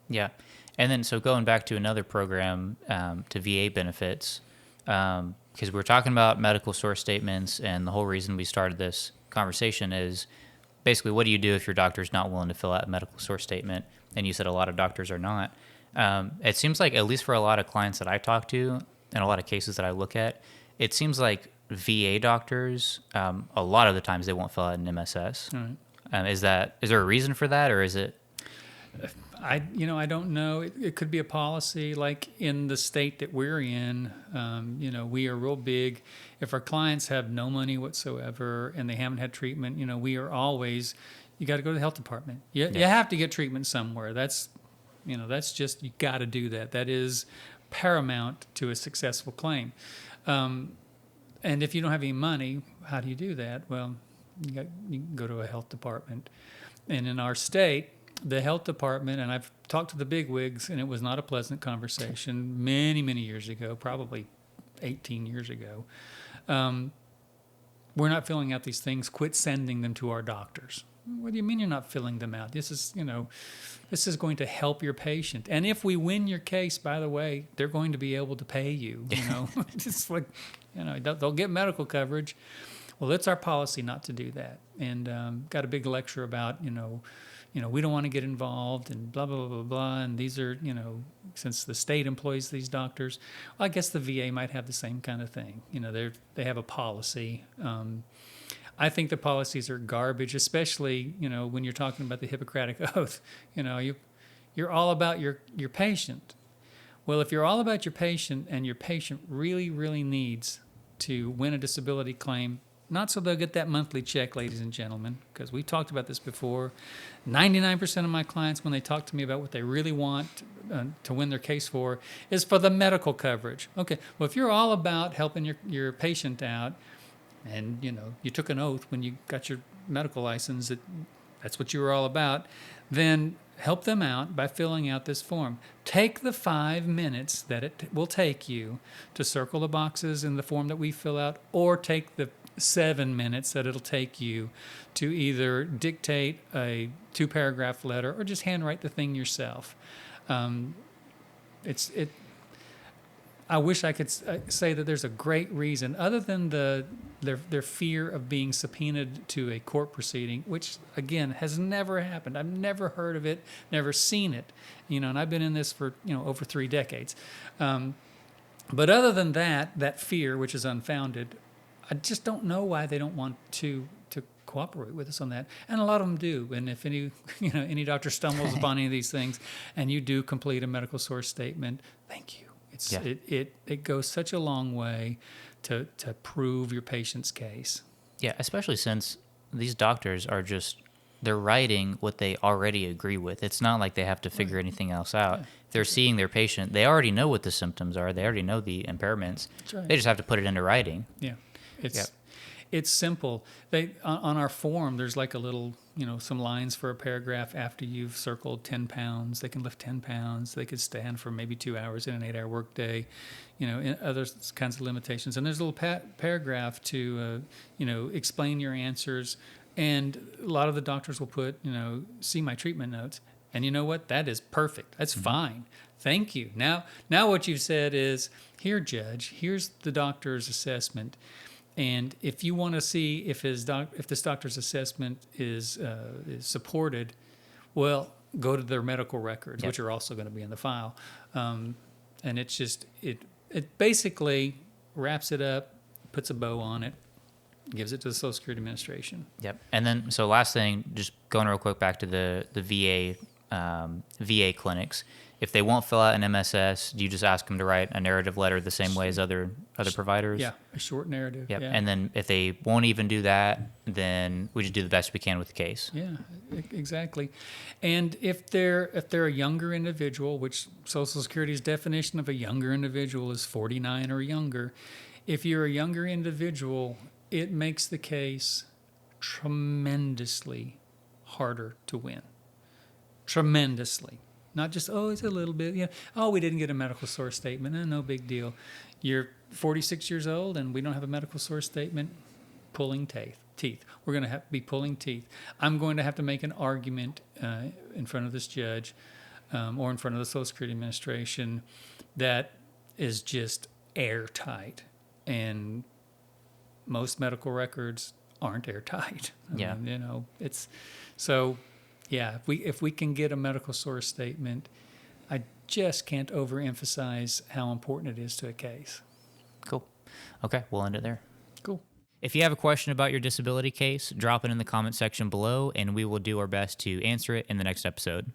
Yeah. And then, so going back to another program, to VA benefits, because we're talking about medical source statements, and the whole reason we started this conversation is basically, what do you do if your doctor's not willing to fill out a medical source statement? And you said a lot of doctors are not. It seems like, at least for a lot of clients that I talk to and a lot of cases that I look at, it seems like VA doctors, a lot of the times they won't fill out an MSS. All right. Is there a reason for that, or is it? I don't know. It could be a policy, like in the state that we're in. We are real big. If our clients have no money whatsoever and they haven't had treatment, we are always. You got to go to the health department. You Yeah. have to get treatment somewhere. That's just, you got to do that. That is paramount to a successful claim. And if you don't have any money, how do you do that? Well, you can go to a health department. And in our state, the health department, and I've talked to the bigwigs, and it was not a pleasant conversation many, many years ago, probably 18 years ago. We're not filling out these things. Quit sending them to our doctors. What do you mean you're not filling them out? This is going to help your patient. And if we win your case, by the way, they're going to be able to pay you. It's like, they'll get medical coverage. Well, it's our policy not to do that. And got a big lecture about, we don't want to get involved and blah, blah, blah, blah, blah. And these are, since the state employs these doctors, well, I guess the VA might have the same kind of thing. They have a policy. I think the policies are garbage, especially, when you're talking about the Hippocratic Oath. You're all about your patient. Well, if you're all about your patient and your patient really, really needs to win a disability claim, not so they'll get that monthly check, ladies and gentlemen, because we've talked about this before. 99% of my clients, when they talk to me about what they really want to win their case for, is for the medical coverage. Okay, well, if you're all about helping your patient out, and you took an oath when you got your medical license that's what you were all about, then help them out by filling out this form. Take the 5 minutes that it will take you to circle the boxes in the form that we fill out, or take the 7 minutes that it'll take you to either dictate a 2-paragraph letter or just handwrite the thing yourself. I wish I could say that there's a great reason, other than their fear of being subpoenaed to a court proceeding, which again has never happened. I've never heard of it, never seen it, and I've been in this for over 3 decades. But other than that fear, which is unfounded, I just don't know why they don't want to cooperate with us on that. And a lot of them do. And if any doctor stumbles upon any of these things, and you do complete a medical source statement, thank you. It goes such a long way to prove your patient's case. Yeah, especially since these doctors are they're writing what they already agree with. It's not like they have to figure anything else out. Yeah. They're seeing their patient. They already know what the symptoms are. They already know the impairments. That's right. They just have to put it into writing. Yeah, it's simple. On our form, there's like a little, some lines for a paragraph after you've circled 10 pounds. They can lift 10 pounds. They could stand for maybe 2 hours in an 8-hour workday, other kinds of limitations. And there's a little paragraph to, explain your answers. And a lot of the doctors will put, see my treatment notes. And you know what? That is perfect. That's fine. Thank you. Now what you've said is, here, Judge, here's the doctor's assessment. And if you want to see if this doctor's assessment is supported, well, go to their medical records, Yep. which are also going to be in the file. And it's just it basically wraps it up, puts a bow on it, gives it to the Social Security Administration. Yep. And then, so last thing, just going real quick back to the VA clinics. If they won't fill out an MSS, do you just ask them to write a narrative letter the same way as other providers? Yeah, a short narrative. Yep. Yeah. And then if they won't even do that, then we just do the best we can with the case. Yeah, exactly. And if they're a younger individual, which Social Security's definition of a younger individual is 49 or younger, if you're a younger individual, it makes the case tremendously harder to win. Tremendously. Not just, it's a little bit, we didn't get a medical source statement, no big deal. You're 46 years old and we don't have a medical source statement, pulling teeth. We're going to be pulling teeth. I'm going to have to make an argument in front of this judge or in front of the Social Security Administration that is just airtight. And most medical records aren't airtight. Yeah. I mean, it's so. Yeah, if we can get a medical source statement, I just can't overemphasize how important it is to a case. Cool. Okay, we'll end it there. Cool. If you have a question about your disability case, drop it in the comment section below, and we will do our best to answer it in the next episode.